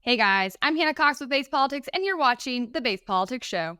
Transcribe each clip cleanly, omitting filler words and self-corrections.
Hey guys, I'm Hannah Cox with BASEDPolitics, and you're watching the BASEDPolitics Show.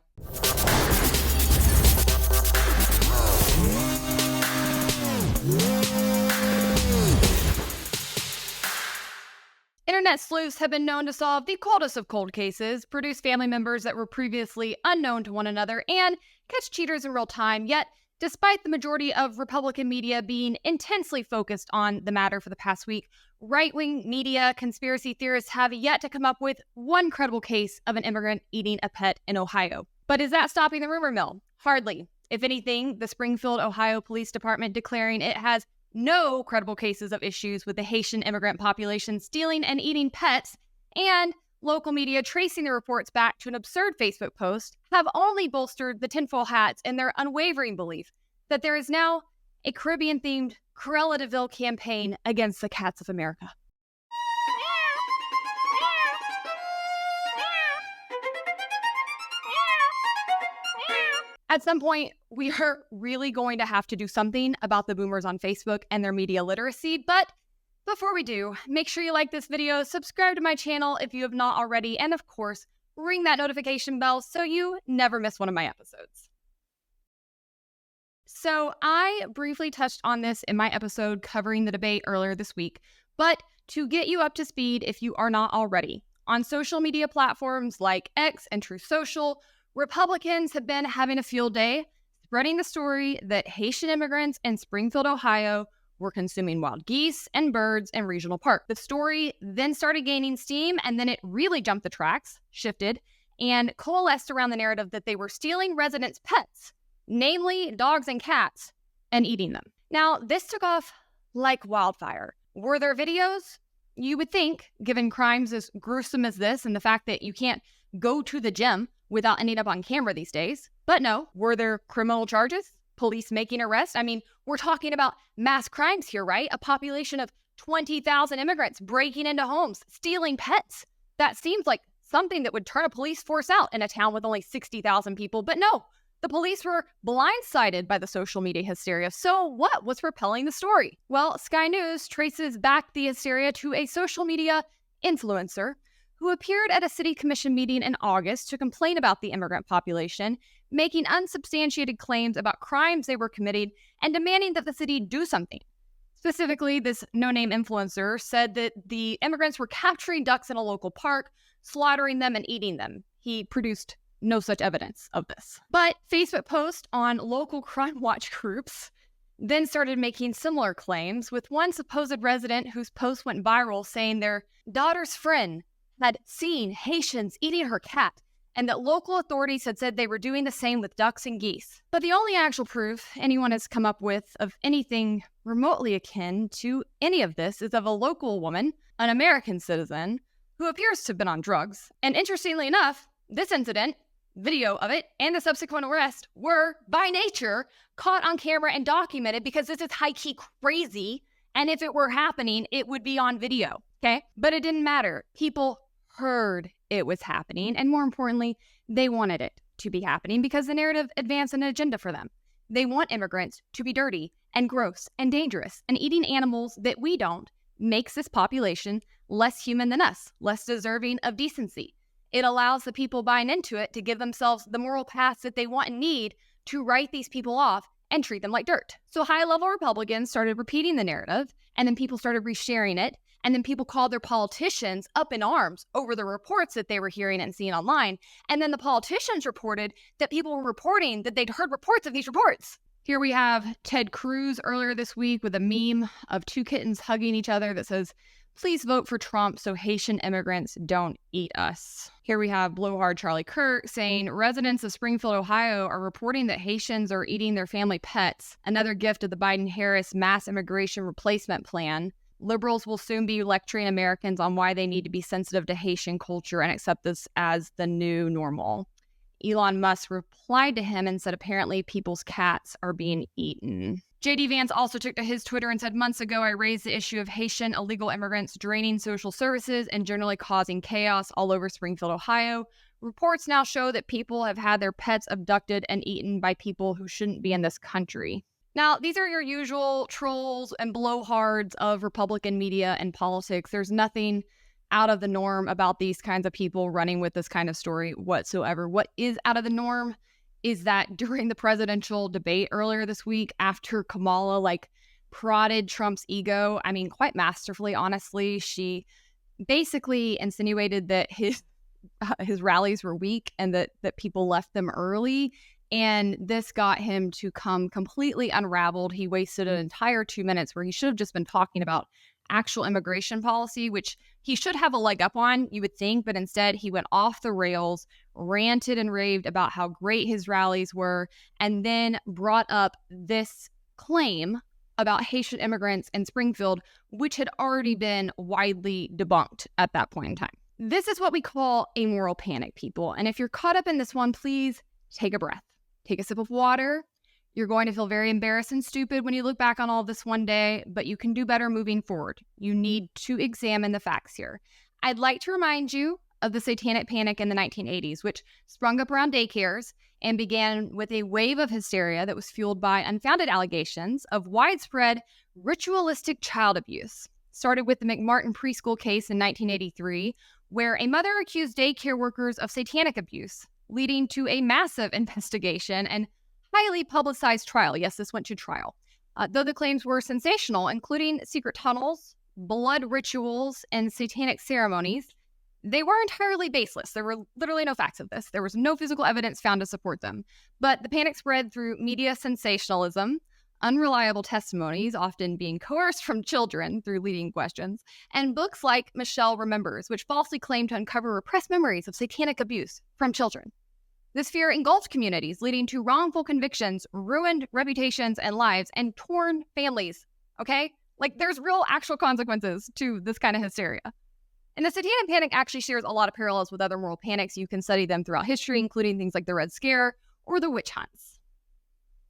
Internet sleuths have been known to solve the coldest of cold cases, produce family members that were previously unknown to one another, and catch cheaters in real time. Yet, despite the majority of Republican media being intensely focused on the matter for the past week, right-wing media conspiracy theorists have yet to come up with one credible case of an immigrant eating a pet in Ohio. But is that stopping the rumor mill? Hardly. If anything, the Springfield, Ohio Police Department declaring it has no credible cases of issues with the Haitian immigrant population stealing and eating pets, and local media tracing the reports back to an absurd Facebook post, have only bolstered the tinfoil hats in their unwavering belief that there is now a Caribbean-themed Cruella de Vil campaign against the cats of America. At some point, we are really going to have to do something about the boomers on Facebook and their media literacy. But before we do, make sure you like this video, subscribe to my channel if you have not already, and of course, ring that notification bell so you never miss one of my episodes. So I briefly touched on this in my episode covering the debate earlier this week, but to get you up to speed if you are not already, on social media platforms like X and Truth Social, Republicans have been having a field day spreading the story that Haitian immigrants in Springfield, Ohio were consuming wild geese and birds in regional park. The story then started gaining steam, and then it really jumped the tracks, shifted, and coalesced around the narrative that they were stealing residents' pets, namely dogs and cats, and eating them. Now, this took off like wildfire. Were there videos? You would think, given crimes as gruesome as this and the fact that you can't go to the gym without ending up on camera these days. But no, were there criminal charges? Police making arrests? I mean, we're talking about mass crimes here, right? A population of 20,000 immigrants breaking into homes, stealing pets. That seems like something that would turn a police force out in a town with only 60,000 people. But no, the police were blindsided by the social media hysteria. So what was propelling the story? Well, Sky News traces back the hysteria to a social media influencer who appeared at a city commission meeting in August to complain about the immigrant population, making unsubstantiated claims about crimes they were committing and demanding that the city do something. Specifically, this no-name influencer said that the immigrants were capturing ducks in a local park, slaughtering them and eating them. He produced no such evidence of this. But Facebook posts on local crime watch groups then started making similar claims, with one supposed resident whose post went viral saying their daughter's friend had seen Haitians eating her cat, and that local authorities had said they were doing the same with ducks and geese. But the only actual proof anyone has come up with of anything remotely akin to any of this is of a local woman, an American citizen, who appears to have been on drugs. And interestingly enough, this incident, video of it, and the subsequent arrest were, by nature, caught on camera and documented because this is high-key crazy, and if it were happening, it would be on video, okay? But it didn't matter. People heard it was happening, and more importantly, they wanted it to be happening because the narrative advanced an agenda for them. They want immigrants to be dirty and gross and dangerous, and eating animals that we don't makes this population less human than us, less deserving of decency. It allows the people buying into it to give themselves the moral paths that they want and need to write these people off and treat them like dirt. So high-level Republicans started repeating the narrative, and then people started resharing it, and then people called their politicians up in arms over the reports that they were hearing and seeing online. And then the politicians reported that people were reporting that they'd heard reports of these reports. Here we have Ted Cruz earlier this week with a meme of two kittens hugging each other that says, "Please vote for Trump so Haitian immigrants don't eat us." Here we have blowhard Charlie Kirk saying residents of Springfield, Ohio are reporting that Haitians are eating their family pets, another gift of the Biden-Harris mass immigration replacement plan. Liberals will soon be lecturing Americans on why they need to be sensitive to Haitian culture and accept this as the new normal. Elon Musk replied to him and said apparently people's cats are being eaten. J.D. Vance also took to his Twitter and said, "Months ago, I raised the issue of Haitian illegal immigrants draining social services and generally causing chaos all over Springfield, Ohio. Reports now show that people have had their pets abducted and eaten by people who shouldn't be in this country." Now, these are your usual trolls and blowhards of Republican media and politics. There's nothing out of the norm about these kinds of people running with this kind of story whatsoever. What is out of the norm is that during the presidential debate earlier this week, after Kamala prodded Trump's ego, I mean, quite masterfully, honestly, she basically insinuated that his rallies were weak and that people left them early. And this got him to come completely unraveled. He wasted an entire 2 minutes where he should have just been talking about actual immigration policy, which he should have a leg up on, you would think. But instead, he went off the rails, ranted and raved about how great his rallies were, and then brought up this claim about Haitian immigrants in Springfield, which had already been widely debunked at that point in time. This is what we call a moral panic, people. And if you're caught up in this one, please take a breath. Take a sip of water. You're going to feel very embarrassed and stupid when you look back on all this one day, but you can do better moving forward. You need to examine the facts here. I'd like to remind you of the satanic panic in the 1980s, which sprung up around daycares and began with a wave of hysteria that was fueled by unfounded allegations of widespread ritualistic child abuse. Started with the McMartin preschool case in 1983, where a mother accused daycare workers of satanic abuse, leading to a massive investigation and highly publicized trial. Yes, this went to trial. Though the claims were sensational, including secret tunnels, blood rituals, and satanic ceremonies, they were entirely baseless. There were literally no facts of this. There was no physical evidence found to support them. But the panic spread through media sensationalism, unreliable testimonies, often being coerced from children through leading questions, and books like Michelle Remembers, which falsely claimed to uncover repressed memories of satanic abuse from children. This fear engulfed communities, leading to wrongful convictions, ruined reputations and lives, and torn families, okay? There's real actual consequences to this kind of hysteria. And the satanic panic actually shares a lot of parallels with other moral panics. You can study them throughout history, including things like the Red Scare or the witch hunts.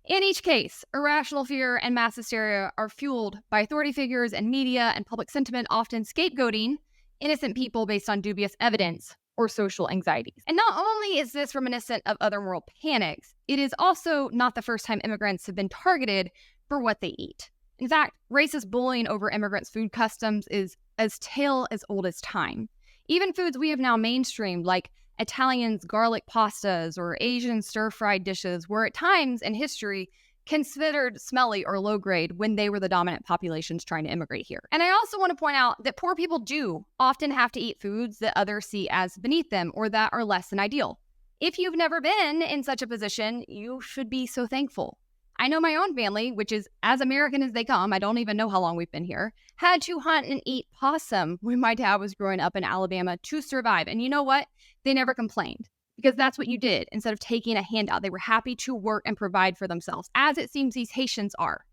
In each case, irrational fear and mass hysteria are fueled by authority figures and media and public sentiment, often scapegoating innocent people based on dubious evidence or social anxieties. And not only is this reminiscent of other moral panics, it is also not the first time immigrants have been targeted for what they eat. In fact, racist bullying over immigrants' food customs is as tale as old as time. Even foods we have now mainstreamed, like Italians' garlic pastas or Asian stir-fried dishes, were at times in history considered smelly or low grade when they were the dominant populations trying to immigrate here. And I also want to point out that poor people do often have to eat foods that others see as beneath them or that are less than ideal. If you've never been in such a position, you should be so thankful. I know my own family, which is as American as they come, I don't even know how long we've been here, had to hunt and eat possum when my dad was growing up in Alabama to survive. And you know what? They never complained, because that's what you did. Instead of taking a handout, they were happy to work and provide for themselves, as it seems these Haitians are.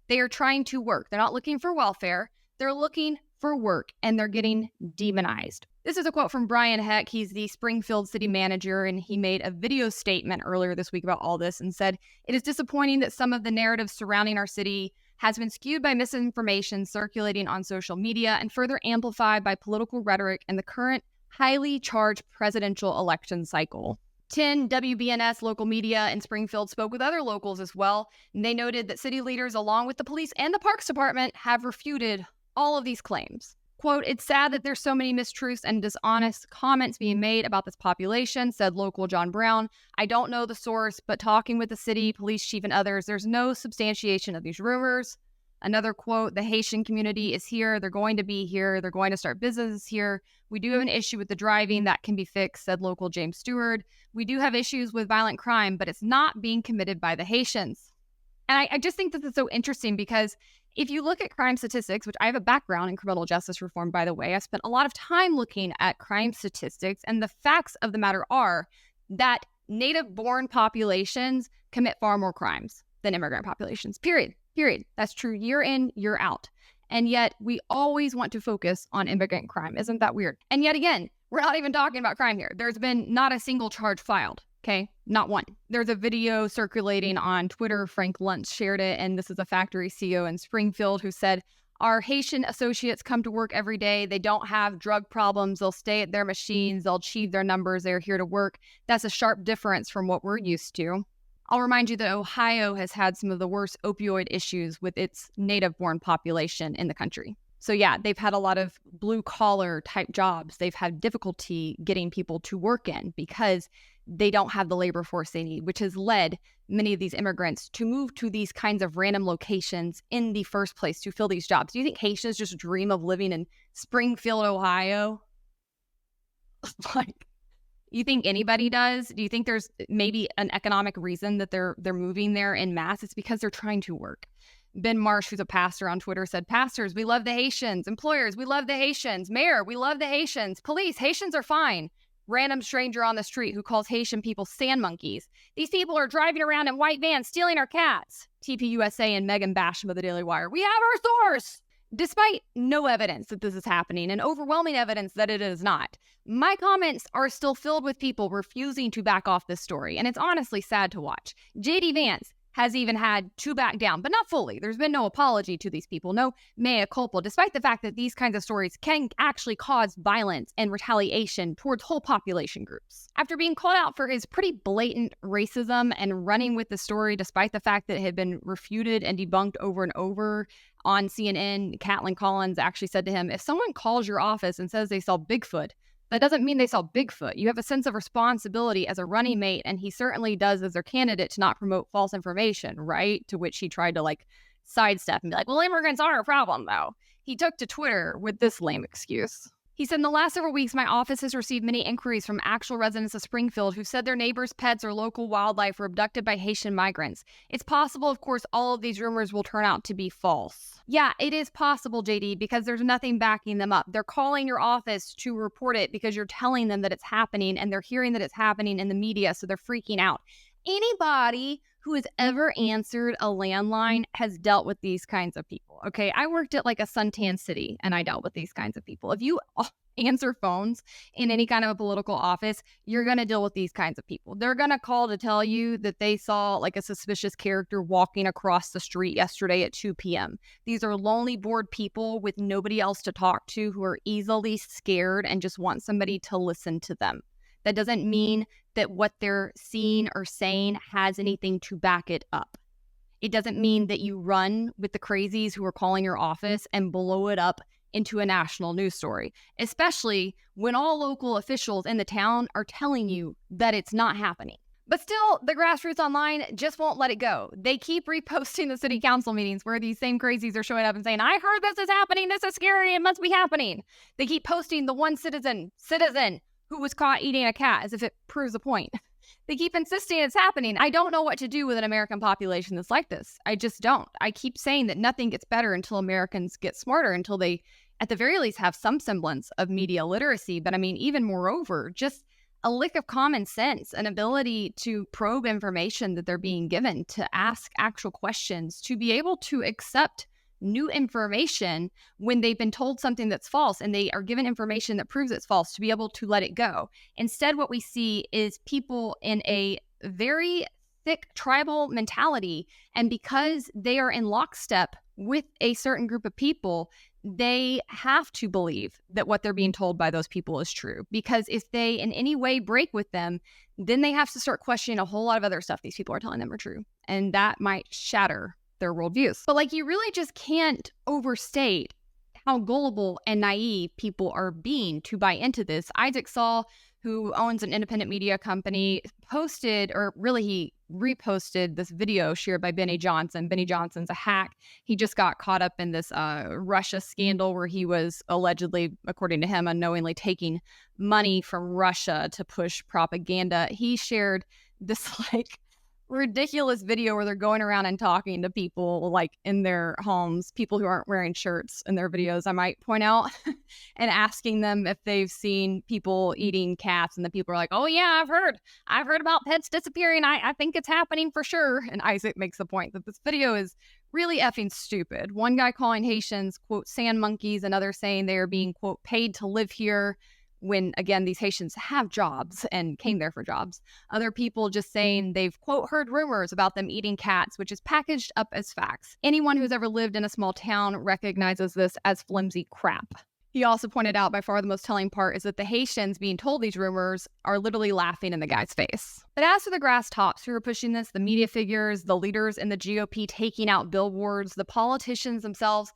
They are trying to work. They're not looking for welfare. They're looking for work, and they're getting demonized. This is a quote from Brian Heck. He's the Springfield city manager, and he made a video statement earlier this week about all this and said, "It is disappointing that some of the narrative surrounding our city has been skewed by misinformation circulating on social media and further amplified by political rhetoric in the current highly charged presidential election cycle." 10 WBNS local media in Springfield spoke with other locals as well, and they noted that city leaders, along with the police and the Parks Department, have refuted all of these claims. Quote, "It's sad that there's so many mistruths and dishonest comments being made about this population," said local John Brown. "I don't know the source, but talking with the city, police chief, and others, there's no substantiation of these rumors." Another quote, "The Haitian community is here. They're going to be here. They're going to start businesses here. We do have an issue with the driving that can be fixed," said local James Stewart. "We do have issues with violent crime, but it's not being committed by the Haitians." And I just think this is so interesting because if you look at crime statistics, which I have a background in criminal justice reform, by the way, I spent a lot of time looking at crime statistics, and the facts of the matter are that native-born populations commit far more crimes than immigrant populations, period. That's true year in, year out. And yet we always want to focus on immigrant crime. Isn't that weird? And yet again, we're not even talking about crime here. There's been not a single charge filed. Okay, not one. There's a video circulating on Twitter. Frank Luntz shared it, and this is a factory CEO in Springfield who said, "Our Haitian associates come to work every day. They don't have drug problems. They'll stay at their machines. They'll achieve their numbers. They're here to work." That's a sharp difference from what we're used to. I'll remind you that Ohio has had some of the worst opioid issues with its native-born population in the country. So yeah, they've had a lot of blue collar type jobs. They've had difficulty getting people to work in because they don't have the labor force they need, which has led many of these immigrants to move to these kinds of random locations in the first place to fill these jobs. Do you think Haitians just dream of living in Springfield, Ohio? Like, you think anybody does? Do you think there's maybe an economic reason that they're moving there en masse? It's because they're trying to work. Ben Marsh, who's a pastor on Twitter, said, "Pastors, we love the Haitians. Employers, we love the Haitians. Mayor, we love the Haitians. Police, Haitians are fine." Random stranger on the street who calls Haitian people sand monkeys. "These people are driving around in white vans stealing our cats." TPUSA and Megan Basham of the Daily Wire. "We have our source." Despite no evidence that this is happening and overwhelming evidence that it is not, my comments are still filled with people refusing to back off this story, and it's honestly sad to watch. JD Vance has even had to back down, but not fully. There's been no apology to these people, no mea culpa, despite the fact that these kinds of stories can actually cause violence and retaliation towards whole population groups. After being called out for his pretty blatant racism and running with the story, despite the fact that it had been refuted and debunked over and over on CNN, Caitlin Collins actually said to him, "If someone calls your office and says they saw Bigfoot, that doesn't mean they saw Bigfoot. You have a sense of responsibility as a running mate," and he certainly does as their candidate, to not promote false information, right? To which he tried to sidestep and be like, "Well, immigrants are a problem, though." He took to Twitter with this lame excuse. He said, "In the last several weeks, my office has received many inquiries from actual residents of Springfield who said their neighbors' pets or local wildlife were abducted by Haitian migrants. It's possible, of course, all of these rumors will turn out to be false." Yeah, it is possible, JD, because there's nothing backing them up. They're calling your office to report it because you're telling them that it's happening, and they're hearing that it's happening in the media, so they're freaking out. Anybody who has ever answered a landline has dealt with these kinds of people. Okay, I worked at a suntan city and I dealt with these kinds of people. If you answer phones in any kind of a political office, you're going to deal with these kinds of people. They're going to call to tell you that they saw a suspicious character walking across the street yesterday at 2 p.m. These are lonely, bored people with nobody else to talk to who are easily scared and just want somebody to listen to them. That doesn't mean that what they're seeing or saying has anything to back it up. It doesn't mean that you run with the crazies who are calling your office and blow it up into a national news story, especially when all local officials in the town are telling you that it's not happening. But still, the grassroots online just won't let it go. They keep reposting the city council meetings where these same crazies are showing up and saying, "I heard this is happening, this is scary, it must be happening." They keep posting the one citizen who was caught eating a cat as if it proves a point. They keep insisting it's happening. I don't know what to do with an American population that's like this. I just don't. I keep saying that nothing gets better until Americans get smarter, until they, at the very least, have some semblance of media literacy. But I mean, even moreover, just a lick of common sense, an ability to probe information that they're being given, to ask actual questions, to be able to accept new information when they've been told something that's false and they are given information that proves it's false, to be able to let it go. Instead, what we see is people in a very thick tribal mentality, and because they are in lockstep with a certain group of people, they have to believe that what they're being told by those people is true, because if they in any way break with them, then they have to start questioning a whole lot of other stuff these people are telling them are true, and that might shatter their worldviews. But you really just can't overstate how gullible and naive people are being to buy into this. Isaac Saul, who owns an independent media company, posted, or really he reposted this video shared by Benny Johnson. Benny Johnson's a hack. He just got caught up in this Russia scandal where he was allegedly, according to him, unknowingly taking money from Russia to push propaganda. He shared this ridiculous video where they're going around and talking to people in their homes, people who aren't wearing shirts in their videos, I might point out, and asking them if they've seen people eating cats, and the people are like, "Oh yeah, I've heard about pets disappearing. I think it's happening for sure." And Isaac makes the point that this video is really effing stupid. One guy calling Haitians, quote, "sand monkeys," another saying they are being, quote, "paid to live here," when, again, these Haitians have jobs and came there for jobs. Other people just saying they've, quote, "heard rumors about them eating cats," which is packaged up as facts. Anyone who's ever lived in a small town recognizes this as flimsy crap. He also pointed out by far the most telling part is that the Haitians being told these rumors are literally laughing in the guy's face. But as for the grass tops who are pushing this, the media figures, the leaders in the GOP taking out billboards, the politicians themselves,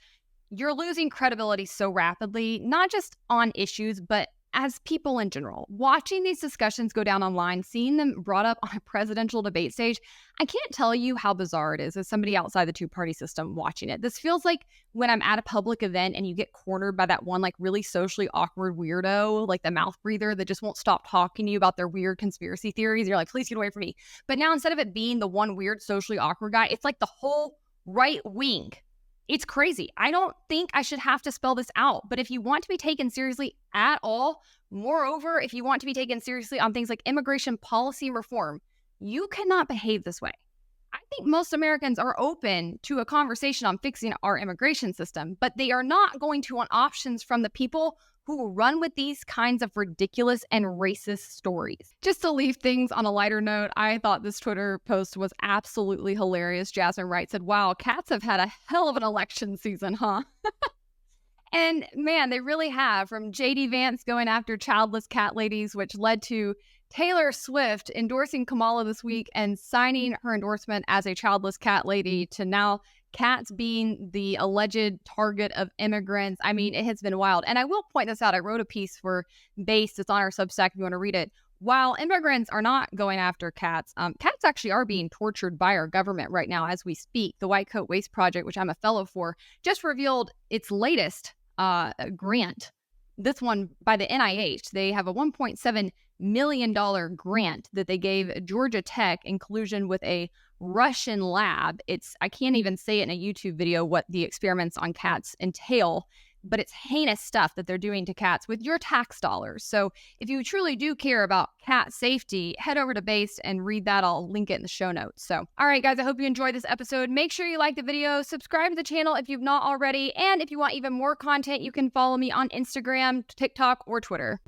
you're losing credibility so rapidly, not just on issues, but as people in general. Watching these discussions go down online, seeing them brought up on a presidential debate stage, I can't tell you how bizarre it is as somebody outside the two-party system watching it. This feels like when I'm at a public event and you get cornered by that one like really socially awkward weirdo, like the mouth breather that just won't stop talking to you about their weird conspiracy theories. You're like, please get away from me. But now instead of it being the one weird socially awkward guy, it's like the whole right wing. It's crazy. I don't think I should have to spell this out, but if you want to be taken seriously at all, moreover, if you want to be taken seriously on things like immigration policy reform, you cannot behave this way. I think most Americans are open to a conversation on fixing our immigration system, but they are not going to want options from the people who run with these kinds of ridiculous and racist stories. Just to leave things on a lighter note, I thought this Twitter post was absolutely hilarious. Jasmine Wright said, wow, cats have had a hell of an election season, huh? And man, they really have. From J.D. Vance going after childless cat ladies, which led to Taylor Swift endorsing Kamala this week and signing her endorsement as a childless cat lady, to now cats being the alleged target of immigrants. I mean, it has been wild. And I will point this out. I wrote a piece for Base. It's on our Substack if you want to read it. While immigrants are not going after cats, cats actually are being tortured by our government right now as we speak. The White Coat Waste Project, which I'm a fellow for, just revealed its latest grant. This one by the NIH. They have a $1.7 million grant that they gave Georgia Tech in collusion with a Russian lab. I can't even say it in a YouTube video what the experiments on cats entail, but it's heinous stuff that they're doing to cats with your tax dollars. So if you truly do care about cat safety, head over to Base and read that. I'll link it in the show notes. So, all right, guys, I hope you enjoyed this episode. Make sure you like the video, subscribe to the channel if you've not already, and if you want even more content, you can follow me on Instagram, TikTok, or Twitter.